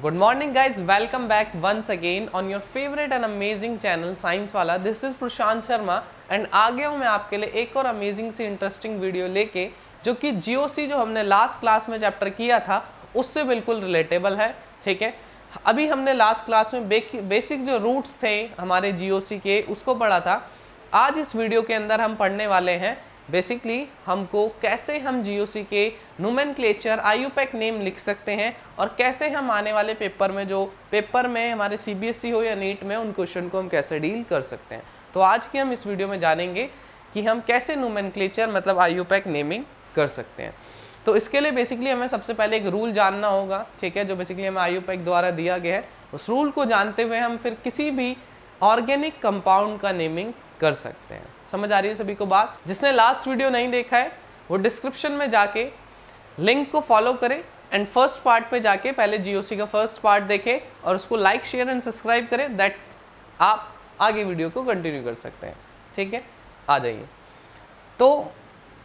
Good morning guys, welcome back once again on your favourite and amazing channel science वाला। This is Prashant Sharma and आ गया हूँ मैं आपके लिए एक और अमेजिंग सी इंटरेस्टिंग वीडियो लेके, जो कि जीओसी जो हमने लास्ट क्लास में चैप्टर किया था उससे बिल्कुल रिलेटेबल है। ठीक है, अभी हमने लास्ट क्लास में बेसिक जो रूट्स थे हमारे जीओसी के उसको पढ़ा था। आज इस वीडियो के अंदर हम पढ़ने वाले हैं बेसिकली हमको कैसे हम जीओसी के नोमेनक्लेचर आईयूपैक नेम लिख सकते हैं और कैसे हम आने वाले पेपर में जो पेपर में हमारे सीबीएसई हो या नीट में उन क्वेश्चन को हम कैसे डील कर सकते हैं। तो आज की हम इस वीडियो में जानेंगे कि हम कैसे नोमेनक्लेचर मतलब आईयूपैक नेमिंग कर सकते हैं। तो इसके लिए बेसिकली हमें सबसे पहले एक रूल जानना होगा, ठीक है, जो बेसिकली हमें आईयूपैक द्वारा दिया गया है। उस रूल को जानते हुए हम फिर किसी भी ऑर्गेनिक कंपाउंड का नेमिंग कर सकते हैं। समझ आ रही है सभी को बात? जिसने लास्ट वीडियो नहीं देखा है वो डिस्क्रिप्शन में जाके लिंक को फॉलो करें एंड फर्स्ट पार्ट पे जाके पहले जीओसी का फर्स्ट पार्ट देखें और उसको लाइक शेयर एंड सब्सक्राइब करें, दैट आप आगे वीडियो को कंटिन्यू कर सकते हैं। ठीक है, आ जाइए। तो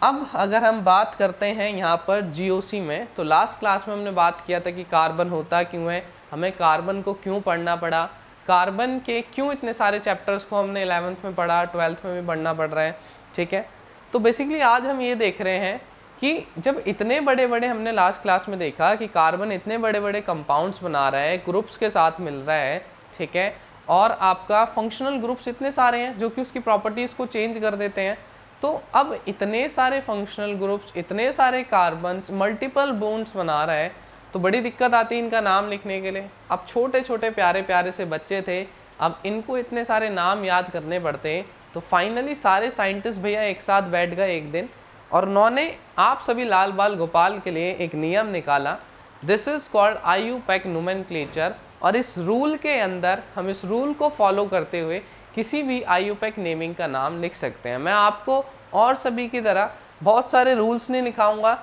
अब अगर हम बात करते हैं यहाँ पर जीओसी में, तो लास्ट क्लास में हमने बात किया था कि कार्बन होता क्यों है, हमें कार्बन को क्यों पढ़ना पड़ा, कार्बन के क्यों इतने सारे चैप्टर्स को हमने 11th में पढ़ा, 12th में भी पढ़ना पड़ रहा है। ठीक है, तो बेसिकली आज हम ये देख रहे हैं कि जब इतने बड़े बड़े हमने लास्ट क्लास में देखा कि कार्बन इतने बड़े बड़े कंपाउंड्स बना रहा है, ग्रुप्स के साथ मिल रहा है, ठीक है, और आपका फंक्शनल ग्रुप्स इतने सारे हैं जो कि उसकी प्रॉपर्टीज़ को चेंज कर देते हैं। तो अब इतने सारे फंक्शनल ग्रुप्स, इतने सारे कार्बन्स, मल्टीपल बॉन्ड्स बना रहा है, तो बड़ी दिक्कत आती है इनका नाम लिखने के लिए। अब छोटे छोटे प्यारे प्यारे से बच्चे थे, अब इनको इतने सारे नाम याद करने पड़ते हैं। तो फाइनली सारे साइंटिस्ट भैया एक साथ बैठ गए एक दिन और उन्होंने आप सभी लाल बाल गोपाल के लिए एक नियम निकाला। This is called IUPAC nomenclature, और इस रूल के अंदर हम इस रूल को फॉलो करते हुए किसी भी आईयूपैक नेमिंग का नाम लिख सकते हैं। मैं आपको और सभी की तरह बहुत सारे रूल्स नहीं लिखाऊंगा,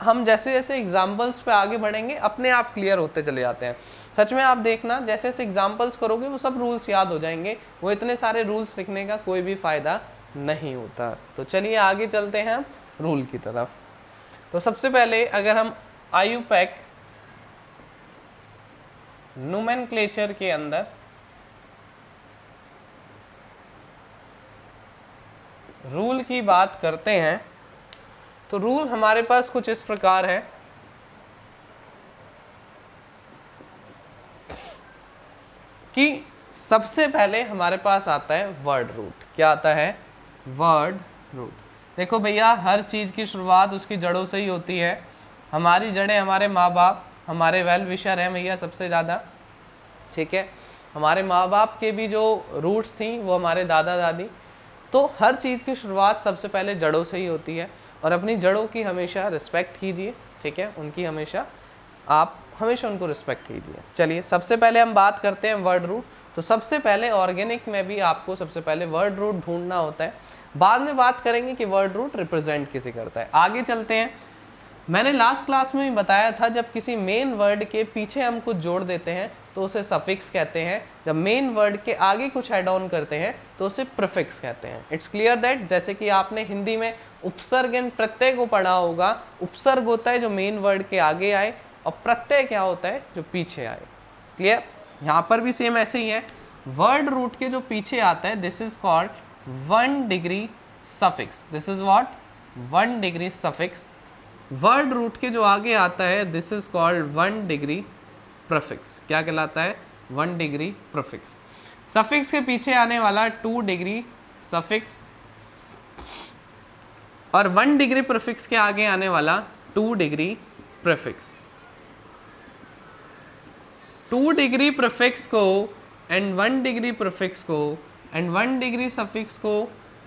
हम जैसे जैसे एग्जाम्पल्स पे आगे बढ़ेंगे अपने आप क्लियर होते चले जाते हैं। सच में आप देखना, जैसे जैसे एग्जाम्पल्स करोगे वो सब रूल्स याद हो जाएंगे, वो इतने सारे रूल्स लिखने का कोई भी फायदा नहीं होता। तो चलिए आगे चलते हैं हम रूल की तरफ। तो सबसे पहले अगर हम आईयूपैक नोमेनक्लेचर के अंदर रूल की बात करते हैं तो रूल हमारे पास कुछ इस प्रकार है कि सबसे पहले हमारे पास आता है वर्ड रूट। क्या आता है? Word root. देखो भैया, हर चीज़ की शुरुआत उसकी जड़ों से ही होती है। हमारी जड़ें हमारे माँ बाप, हमारे वेल विशर हैं भैया सबसे ज़्यादा। ठीक है, हमारे माँ बाप के भी जो रूट्स थी वो हमारे दादा दादी। तो हर चीज़ की शुरुआत सबसे पहले जड़ों से ही होती है और अपनी जड़ों की हमेशा रिस्पेक्ट कीजिए। ठीक है, उनकी आप हमेशा उनको रिस्पेक्ट कीजिए। चलिए सबसे पहले हम बात करते हैं वर्ड रूट। तो सबसे पहले ऑर्गेनिक में भी आपको सबसे पहले वर्ड रूट ढूंढना होता है। बाद में बात करेंगे कि वर्ड रूट रिप्रेजेंट किसे करता है। आगे चलते हैं। मैंने लास्ट क्लास में भी बताया था, जब किसी मेन वर्ड के पीछे हम कुछ जोड़ देते हैं तो उसे सफिक्स कहते हैं, जब मेन वर्ड के आगे कुछ ऐड ऑन करते हैं तो उसे प्रीफिक्स कहते हैं। It's clear that? जैसे कि आपने हिंदी में उपसर्ग एंड प्रत्यय को पढ़ा होगा। उपसर्ग होता है जो मेन वर्ड के आगे आए और प्रत्यय क्या होता है? जो पीछे आए। क्लियर? यहाँ पर भी सेम ऐसे ही है। वर्ड रूट के जो पीछे आता है this is called 1 degree suffix. This is what? 1 degree suffix. Word root के जो आगे आता है this is called 1 degree prefix. क्या कहलाता है? 1 डिग्री प्रीफिक्स। सफिक्स के पीछे आने वाला 2 डिग्री सफिक्स और 1 डिग्री प्रीफिक्स के आगे आने वाला 2 डिग्री प्रीफिक्स। 2 डिग्री प्रीफिक्स को एंड 1 डिग्री प्रीफिक्स को एंड 1 डिग्री सफिक्स को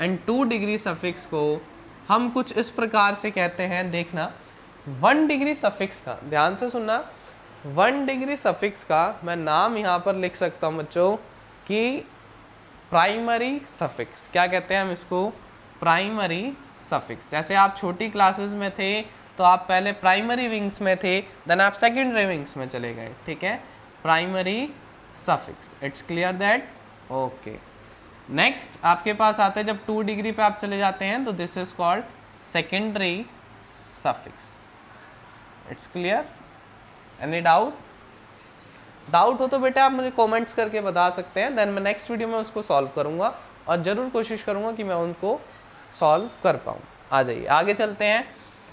एंड 2 डिग्री सफिक्स को हम कुछ इस प्रकार से कहते हैं। देखना, 1 डिग्री सफिक्स का ध्यान से सुनना, 1 डिग्री सफिक्स का मैं नाम यहाँ पर लिख सकता हूँ बच्चों कि प्राइमरी सफिक्स। क्या कहते हैं हम इसको? Primary suffix. जैसे आप छोटी क्लासेस में थे तो आप पहले प्राइमरी विंग्स में थे, देन आप सेकेंडरी विंग्स में चले गए। ठीक है, primary suffix. It's clear that? Okay. Next आपके पास आता है जब 2 डिग्री पे आप चले जाते हैं तो this is called secondary suffix. It's clear? Any doubt? Doubt हो तो बेटा आप मुझे कमेंट्स करके बता सकते हैं, देन मैं नेक्स्ट वीडियो में उसको सॉल्व करूँगा और ज़रूर कोशिश करूँगा कि मैं उनको सॉल्व कर पाऊँ। आ जाइए आगे चलते हैं।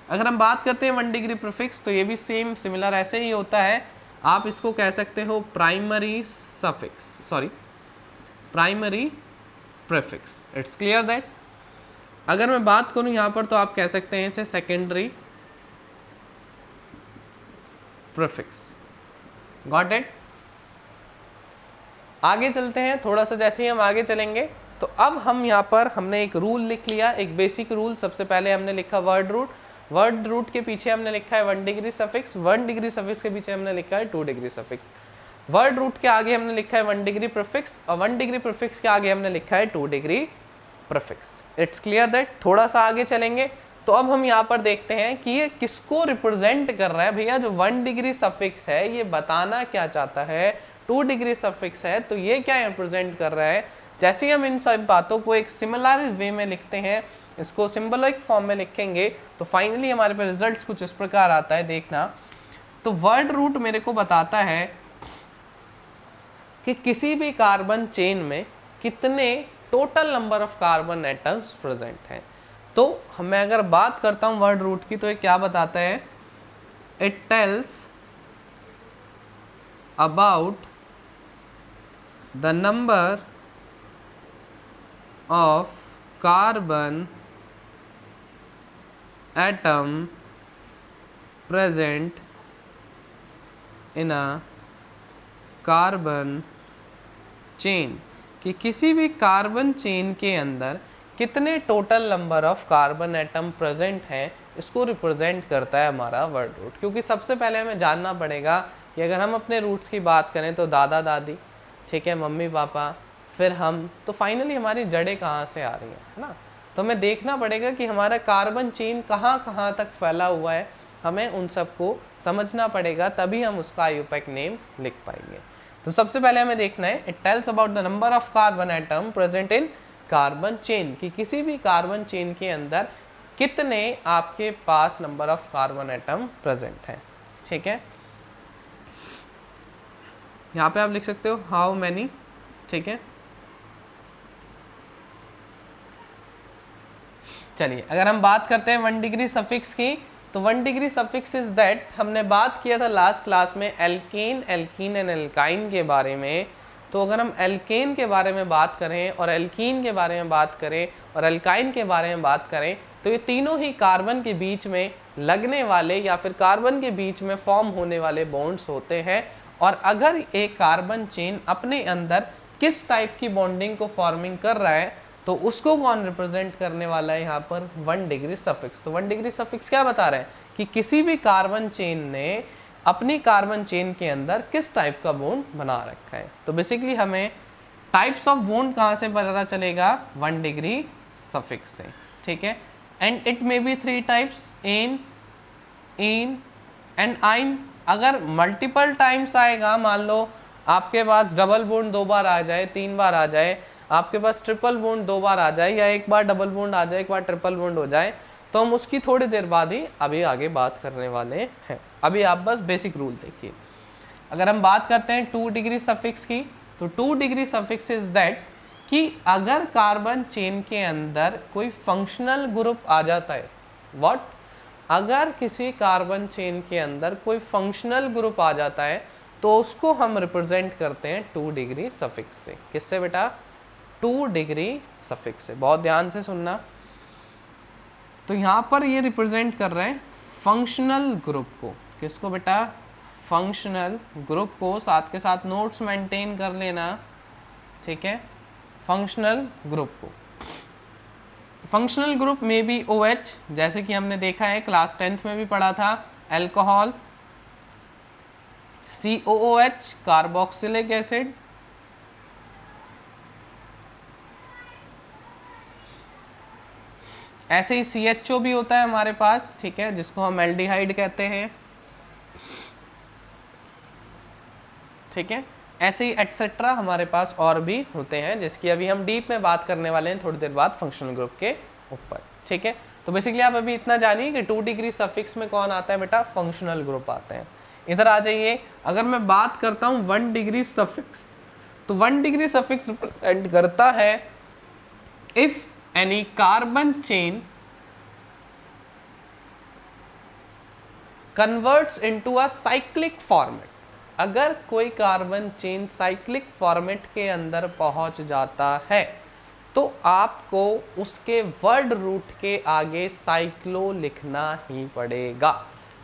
अगर हम बात करते हैं 1 डिग्री प्रीफिक्स, तो ये भी सेम सिमिलर ऐसे ही होता है। आप इसको कह सकते हो primary suffix, sorry primary prefix. It's clear that. अगर मैं बात करूं यहाँ पर तो आप कह सकते हैं इसे सेकेंडरी प्रीफिक्स। Got it. आगे चलते हैं, थोड़ा सा जैसे ही हम आगे चलेंगे तो अब हम यहाँ पर हमने एक रूल लिख लिया, एक बेसिक रूल। सबसे पहले हमने लिखा वर्ड रूट, वर्ड रूट के पीछे हमने लिखा है 1 डिग्री सफिक्स, 1 डिग्री सफिक्स के पीछे हमने लिखा है 2 डिग्री सफिक्स, वर्ड रूट के आगे हमने लिखा है 1 डिग्री प्रीफिक्स और 1 डिग्री प्रीफिक्स के आगे हमने लिखा है 2 degree prefix. It's clear that. थोड़ा सा आगे चलेंगे तो अब हम यहाँ पर देखते हैं कि ये किसको रिप्रेजेंट कर रहा है। भैया जो 1 डिग्री सफिक्स है ये बताना क्या चाहता है, 2 डिग्री सफिक्स है तो ये क्या रिप्रेजेंट कर रहा है। जैसे ही हम इन सब बातों को एक सिमिलर वे में लिखते हैं, इसको सिंबॉलिक फॉर्म में लिखेंगे तो फाइनली हमारे पे रिजल्ट्स कुछ इस प्रकार आता है। देखना, तो वर्ड रूट मेरे को बताता है कि किसी भी कार्बन चेन में कितने total number of carbon atoms present हैं। तो मैं अगर बात करता हूं वर्ड रूट की तो ये क्या बताता है, it tells about the number of carbon atom present in a carbon chain, कि किसी भी कार्बन चेन के अंदर कितने total number of carbon atom present हैं, इसको रिप्रेजेंट करता है हमारा वर्ड रूट। क्योंकि सबसे पहले हमें जानना पड़ेगा कि अगर हम अपने रूट्स की बात करें तो दादा दादी, ठीक है, मम्मी पापा, फिर हम, तो फाइनली हमारी जड़ें कहाँ से आ रही हैं, है ना। तो हमें देखना पड़ेगा कि हमारा कार्बन चेन कहाँ कहाँ तक फैला हुआ है, हमें उन सबको समझना पड़ेगा, तभी हम उसका आईयूपैक नेम लिख पाएंगे। तो सबसे पहले हमें देखना है, it tells about the number of carbon atom present in carbon chain, कि किसी भी कार्बन चेन के अंदर कितने आपके पास number of carbon atom present हैं। ठीक है, यहाँ पे आप लिख सकते हो हाउ मैनी। ठीक है, चलिए अगर हम बात करते हैं 1 डिग्री सफिक्स की, तो 1 डिग्री सफिक्स इज दैट, हमने बात किया था लास्ट क्लास में एल्केन, एल्कीन एंड एल्काइन के बारे में। तो अगर हम एल्केन के बारे में बात करें और एल्कीन के बारे में बात करें और एल्काइन के बारे में बात करें, तो ये तीनों ही कार्बन के बीच में लगने वाले या फिर कार्बन के बीच में फॉर्म होने वाले बॉन्ड्स होते हैं। और अगर एक कार्बन चेन अपने अंदर किस टाइप की बॉन्डिंग को फॉर्मिंग कर रहा है तो उसको कौन रिप्रेजेंट करने वाला है यहाँ पर, 1 डिग्री सफिक्स। तो 1 डिग्री सफिक्स क्या बता रहे हैं कि किसी भी कार्बन चेन ने अपनी कार्बन चेन के अंदर किस टाइप का बॉन्ड बना रखा है। तो बेसिकली हमें टाइप्स ऑफ बॉन्ड कहाँ से पता चलेगा, 1 डिग्री सफिक्स से। ठीक है, and it may be 3 types, en, in and ine. अगर मल्टीपल टाइम्स आएगा, मान लो आपके पास डबल बॉन्ड 2 बार आ जाए, 3 बार आ जाए, आपके पास ट्रिपल बॉन्ड 2 बार आ जाए, या एक बार डबल बॉन्ड आ जाए, एक बार ट्रिपल बॉन्ड हो जाए, तो हम उसकी थोड़ी देर बाद ही अभी आगे बात करने वाले हैं। अभी आप बस बेसिक रूल देखिए। अगर हम बात करते हैं 2 डिग्री सफिक्स की, तो 2 डिग्री सफिक्स इज दैट कि अगर कार्बन चेन के अंदर कोई फंक्शनल ग्रुप आ जाता है, व्हाट, अगर किसी कार्बन चेन के अंदर कोई फंक्शनल ग्रुप आ जाता है तो उसको हम रिप्रेजेंट करते हैं 2 डिग्री सफिक्स से। किससे बेटा, 2 डिग्री सफिक्स से। बहुत ध्यान से सुनना। तो यहाँ पर ये रिप्रेजेंट कर रहे हैं फंक्शनल ग्रुप को। किसको बेटा, फंक्शनल ग्रुप को। साथ के साथ नोट्स मेंटेन कर लेना। ठीक है, फंक्शनल ग्रुप को। फंक्शनल ग्रुप में भी OH, जैसे कि हमने देखा है क्लास 10th में भी पढ़ा था, अल्कोहल, COOH कार्बोक्सिलिक एसिड, ऐसे ही CHO भी होता है हमारे पास, ठीक है, जिसको हम एल्डिहाइड कहते हैं। ठीक है, ऐसे ही एटसेट्रा हमारे पास और भी होते हैं, जिसकी अभी हम डीप में बात करने वाले हैं थोड़ी देर बाद फंक्शनल ग्रुप के ऊपर। ठीक है, तो बेसिकली आप अभी इतना जानिए कि 2 डिग्री सफिक्स में कौन आता है बेटा, फंक्शनल ग्रुप आते हैं। इधर आ जाइए, अगर मैं बात करता हूं 1 डिग्री सफिक्स, तो 1 डिग्री सफिक्स रिप्रेजेंट करता है if any carbon chain converts into a cyclic format. अगर कोई कार्बन चेन साइक्लिक फॉर्मेट के अंदर पहुंच जाता है तो आपको उसके वर्ड रूट के आगे साइक्लो लिखना ही पड़ेगा,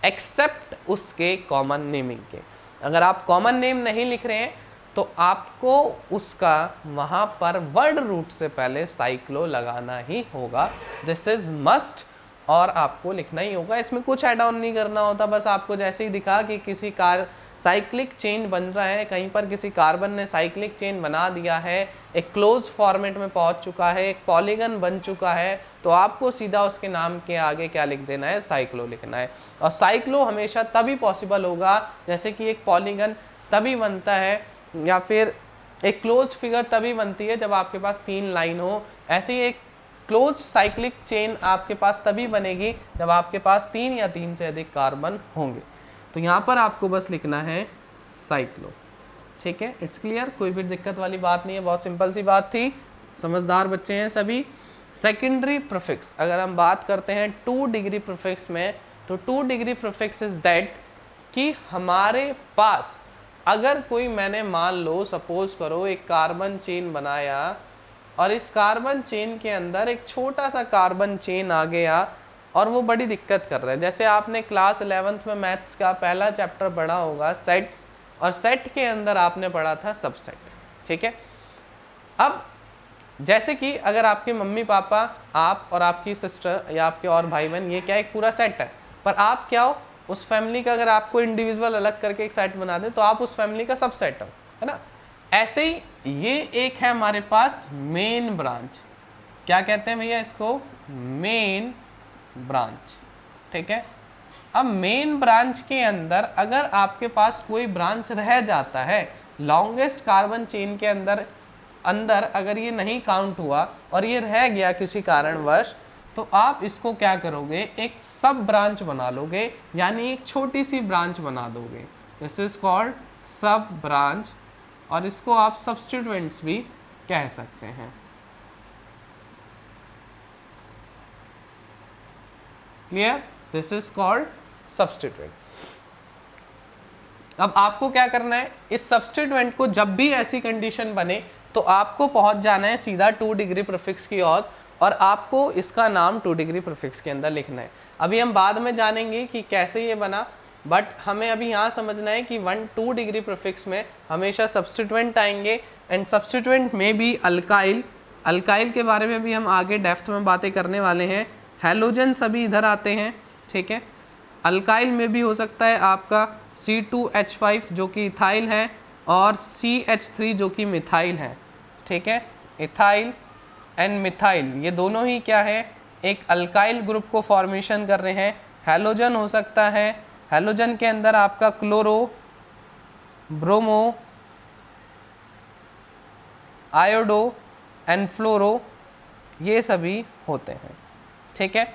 एक्सेप्ट उसके कॉमन नेमिंग के। अगर आप कॉमन नेम नहीं लिख रहे हैं तो आपको उसका वहां पर वर्ड रूट से पहले साइक्लो लगाना ही होगा। दिस इज मस्ट, और आपको लिखना ही होगा। इसमें कुछ ऐड ऑन नहीं करना होता, बस आपको जैसे ही दिखा कि किसी साइक्लिक चेन बन रहा है, कहीं पर किसी कार्बन ने साइक्लिक चेन बना दिया है, एक क्लोज फॉर्मेट में पहुंच चुका है, एक पॉलीगन बन चुका है, तो आपको सीधा उसके नाम के आगे क्या लिख देना है, साइक्लो लिखना है। और साइक्लो हमेशा तभी पॉसिबल होगा, जैसे कि एक पॉलीगन तभी बनता है या फिर एक क्लोज फिगर तभी बनती है जब आपके पास 3 लाइन हो। ऐसे ही एक क्लोज साइक्लिक चेन आपके पास तभी बनेगी जब आपके पास 3 या 3 से अधिक कार्बन होंगे। तो यहाँ पर आपको बस लिखना है साइक्लो, ठीक है। इट्स क्लियर, कोई भी दिक्कत वाली बात नहीं है, बहुत सिंपल सी बात थी, समझदार बच्चे हैं सभी। सेकेंडरी प्रीफिक्स, अगर हम बात करते हैं 2 डिग्री प्रीफिक्स में, तो 2 डिग्री प्रीफिक्स इज दैट कि हमारे पास अगर कोई, मैंने मान लो सपोज करो एक कार्बन चेन बनाया और इस कार्बन चेन के अंदर एक छोटा सा कार्बन चेन आ गया और वो बड़ी दिक्कत कर रहा है। जैसे आपने क्लास 11th में मैथ्स का पहला चैप्टर पढ़ा होगा सेट्स, और सेट के अंदर आपने पढ़ा था सबसेट, ठीक है। अब जैसे कि अगर आपके मम्मी पापा, आप और आपकी सिस्टर या आपके और भाई बहन, ये क्या एक पूरा सेट है, पर आप क्या हो उस फैमिली का, अगर आपको इंडिविजुअल अलग करके एक सेट बना दे तो आप उस फैमिली का सबसेट हो, है ना। ऐसे ही ये एक है हमारे पास मेन ब्रांच, क्या कहते हैं भैया इसको, मेन ब्रांच, ठीक है। अब मेन ब्रांच के अंदर अगर आपके पास कोई ब्रांच रह जाता है, लॉन्गेस्ट कार्बन चेन के अंदर अगर ये नहीं काउंट हुआ और ये रह गया किसी कारणवश, तो आप इसको क्या करोगे, एक सब ब्रांच बना लोगे, यानी एक छोटी सी ब्रांच बना दोगे। दिस इज कॉल्ड सब ब्रांच, और इसको आप सब्स्टिट्यूएंट्स भी कह सकते हैं। Clear, this is called substituent. अब आपको क्या करना है, इस सब्स्टिट्यूएंट को जब भी ऐसी कंडीशन बने तो आपको पहुंच जाना है सीधा 2 डिग्री प्रीफिक्स की ओर, और आपको इसका नाम 2 डिग्री प्रीफिक्स के अंदर लिखना है। अभी हम बाद में जानेंगे कि कैसे ये बना, बट हमें अभी यहाँ समझना है कि 2 डिग्री प्रीफिक्स में हमेशा सब्स्टिट्यूएंट आएंगे, एंड सब्स्टिट्यूएंट में भी अल्काइल, अल्काइल के बारे में भी हम आगे डेप्थ में बातें करने वाले हैं। हैलोजन सभी इधर आते हैं, ठीक है। अल्काइल में भी हो सकता है आपका C2H5 जो कि इथाइल है, और CH3 जो कि मिथाइल है, ठीक है। इथाइल एंड मिथाइल ये दोनों ही क्या है, एक अल्काइल ग्रुप को फॉर्मेशन कर रहे हैं। हैलोजन हो सकता है, हैलोजन के अंदर आपका क्लोरो, ब्रोमो, आयोडो एंड फ्लोरो, ये सभी होते हैं, ठीक है।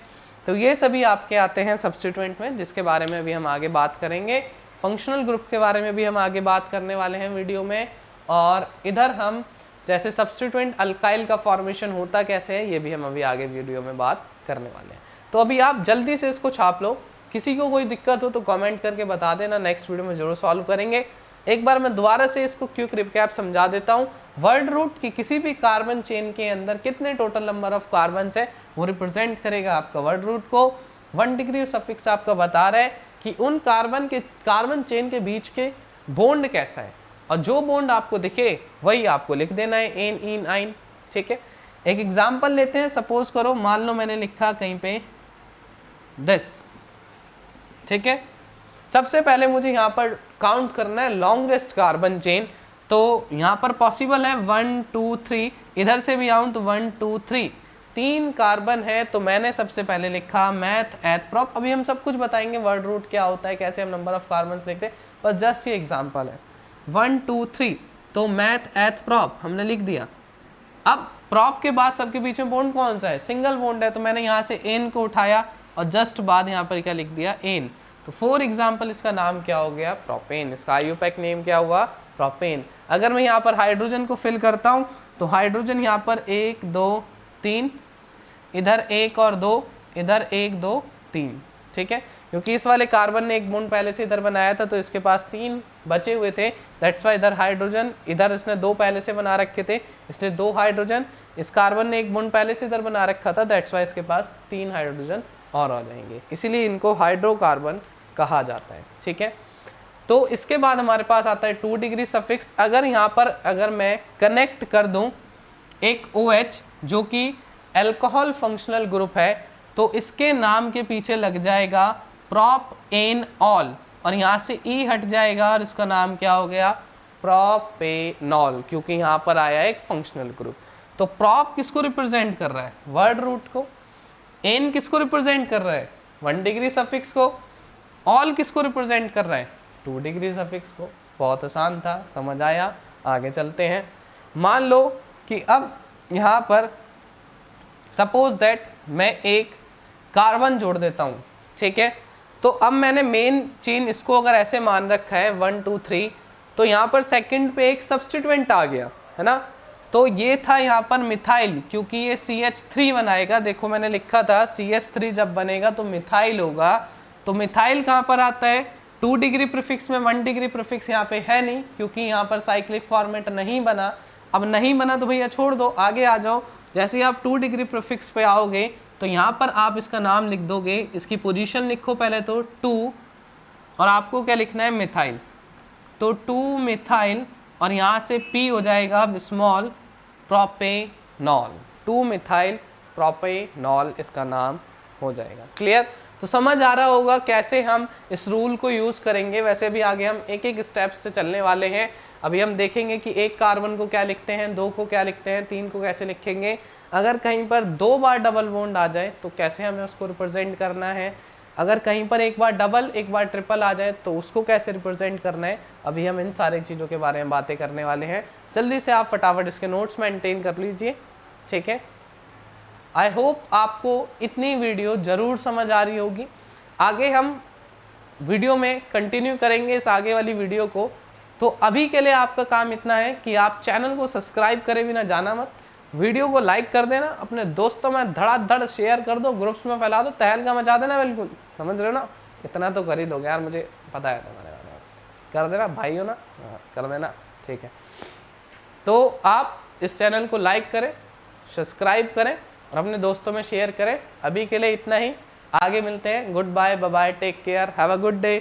तो ये सभी आपके आते हैं सब्स्टिट्यूएंट में, जिसके बारे में अभी हम आगे बात करेंगे। फंक्शनल ग्रुप के बारे में भी हम आगे बात करने वाले हैं वीडियो में, और इधर हम जैसे सब्स्टिट्यूएंट अल्काइल का फॉर्मेशन होता कैसे है ये भी हम अभी आगे वीडियो में बात करने वाले हैं। तो अभी आप जल्दी से इसको छाप लो, किसी को कोई दिक्कत हो तो कमेंट करके बता देना, नेक्स्ट वीडियो में जरूर सॉल्व करेंगे। एक बार मैं दोबारा से इसको क्विक रिकैप समझा देता हूँ। वर्ड रूट की किसी भी कार्बन चेन के अंदर कितने टोटल नंबर ऑफ कार्बन है वो रिप्रेजेंट करेगा आपका वर्ड रूट को। 1 डिग्री सफिक्स आपका बता रहा है कि उन कार्बन चेन के बीच के बॉन्ड कैसा है, और जो बॉन्ड आपको दिखे वही आपको लिख देना है, एन, इन, आइन, ठीक है। एक एग्जांपल लेते हैं, सपोज करो मान लो मैंने लिखा कहीं पे दिस, ठीक है। सबसे पहले मुझे यहाँ पर काउंट करना है लॉन्गेस्ट कार्बन चेन, तो यहाँ पर पॉसिबल है 1 2 3, इधर से भी आऊँ तो 1 2 3, 3 कार्बन है, तो मैंने सबसे पहले लिखा मैथ एथ प्रॉप। अभी हम सब कुछ बताएंगे वर्ड रूट क्या होता है, कैसे हम नंबर ऑफ कार्बन लिखते हैं, बस जस्ट ये एग्जाम्पल है। 1 2 3, तो मैथ एथ प्रॉप हमने लिख दिया। अब प्रॉप के बाद सबके बीच में बॉन्ड कौन सा है, सिंगल बॉन्ड है, तो मैंने यहाँ से एन को उठाया और जस्ट बाद यहाँ पर क्या लिख दिया, एन। तो फॉर एग्जाम्पल इसका नाम क्या हो गया, प्रोपेन। इसका आईयूपैक नेम क्या हुआ, प्रोपेन। अगर मैं यहाँ पर हाइड्रोजन को फिल करता हूँ तो हाइड्रोजन यहाँ पर 1 2 3, इधर 1 और 2, इधर 1 2 3, ठीक है। क्योंकि इस वाले कार्बन ने एक बॉन्ड पहले से इधर बनाया था तो इसके पास 3 बचे हुए थे, दैट्स वाई इधर हाइड्रोजन, इधर इसने 2 पहले से बना रखे थे इसलिए 2 हाइड्रोजन, इस कार्बन ने एक बॉन्ड पहले से इधर बना रखा था, दैट्स वाई इसके पास 3 हाइड्रोजन और आ जाएंगे, इसीलिए इनको हाइड्रोकार्बन कहा जाता है, ठीक है। तो इसके बाद हमारे पास आता है 2 डिग्री सफिक्स। अगर यहाँ पर अगर मैं कनेक्ट कर दूं एक OH जो कि अल्कोहल फंक्शनल ग्रुप है तो इसके नाम के पीछे लग जाएगा प्रोपेनॉल और यहाँ से E हट जाएगा और इसका नाम क्या हो गया, प्रोपेनॉल, क्योंकि यहाँ पर आया एक फंक्शनल ग्रुप। तो प्रोप किसको रिप्रेजेंट कर रहा है, वर्ड रूट को, एन किसको रिप्रेजेंट कर रहा है, 1 डिग्री सफिक्स को, ऑल किसको रिप्रेजेंट कर रहा है, 2 डिग्री सफिक्स को। बहुत आसान था, समझ आया। आगे चलते हैं। मान लो कि अब यहाँ पर सपोज दैट मैं एक कार्बन जोड़ देता हूँ, ठीक है। तो अब मैंने मेन चेन इसको अगर ऐसे मान रखा है 1 2 3, तो यहाँ पर सेकंड पे एक सब्स्टिट्यूएंट आ गया है ना, तो ये था यहाँ पर मिथाइल, क्योंकि ये CH3 बनाएगा। देखो मैंने लिखा था CH3 जब बनेगा तो मिथाइल होगा, तो मिथाइल कहाँ पर आता है, 2 डिग्री प्रीफिक्स में, 1 डिग्री प्रीफिक्स यहाँ पे है नहीं क्योंकि यहाँ पर साइक्लिक फॉर्मेट नहीं बना। अब नहीं बना तो भैया छोड़ दो, आगे आ जाओ। जैसे ही आप 2 डिग्री प्रीफिक्स पे आओगे तो यहाँ पर आप इसका नाम लिख दोगे, इसकी पोजीशन लिखो पहले तो 2 और आपको क्या लिखना है, मिथाइल, तो 2 मिथाइल और यहाँ से P हो जाएगा स्मॉल प्रोपेनॉल, 2 मिथाइल प्रोपेनॉल इसका नाम हो जाएगा। क्लियर? तो समझ आ रहा होगा कैसे हम इस रूल को यूज़ करेंगे। वैसे भी आगे हम एक एक स्टेप्स से चलने वाले हैं। अभी हम देखेंगे कि एक कार्बन को क्या लिखते हैं, 2 को क्या लिखते हैं, 3 को कैसे लिखेंगे। अगर कहीं पर 2 बार डबल बॉन्ड आ जाए तो कैसे हमें उसको रिप्रेजेंट करना है, अगर कहीं पर एक बार डबल एक बार ट्रिपल आ जाए तो उसको कैसे रिप्रेजेंट करना है। अभी हम इन सारी चीज़ों के बारे में बातें करने वाले हैं। जल्दी से आप फटाफट इसके नोट्स मेंटेन कर लीजिए, ठीक है। आई होप आपको इतनी वीडियो ज़रूर समझ आ रही होगी। आगे हम वीडियो में कंटिन्यू करेंगे इस आगे वाली वीडियो को। तो अभी के लिए आपका काम इतना है कि आप चैनल को सब्सक्राइब करे बिना जाना मत, वीडियो को लाइक कर देना, अपने दोस्तों में धड़ाधड़ शेयर कर दो, ग्रुप्स में फैला दो, तहलका मचा देना, बिल्कुल समझ रहे हो ना। इतना तो कर ही दोगे यार, मुझे पता है तुम्हारे बारे में, कर देना भाई हो ना, कर देना, ठीक है। तो आप इस चैनल को लाइक करें, सब्सक्राइब करें और अपने दोस्तों में शेयर करें। अभी के लिए इतना ही, आगे मिलते हैं। Good bye, bye bye, take care, have a good day.